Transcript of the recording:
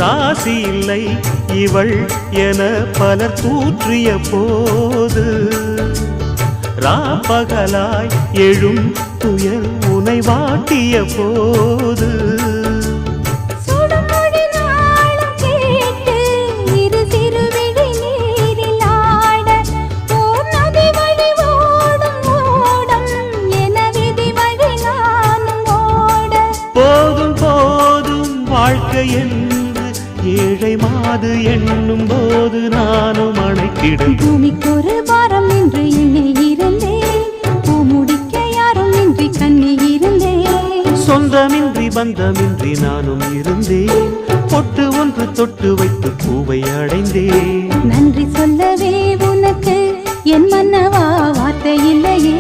ராசி இல்லை இவள் என பலர் தூற்றிய போது ராப்பகலாய் எழும் துயர் உனை வாட்டிய போது போதும் போதும் வாழ்க்கை என்று ஏழை மாது எண்ணும் போது நானும் அணைத்திடும். பூமிக்கொரு பாரம் என்று எண்ணி இருந்தேன், பூமுடிக்க யாரும் இன்றி கண்ணி இருந்தேன். சொந்தமின்றி பந்தமின்றி நானும் இருந்தேன், பொட்டு ஒன்று தொட்டு வைத்து பூவை அடைந்தேன். நன்றி சொல்லவே உனக்கு என் மன்னவா வார்த்தை இல்லையே.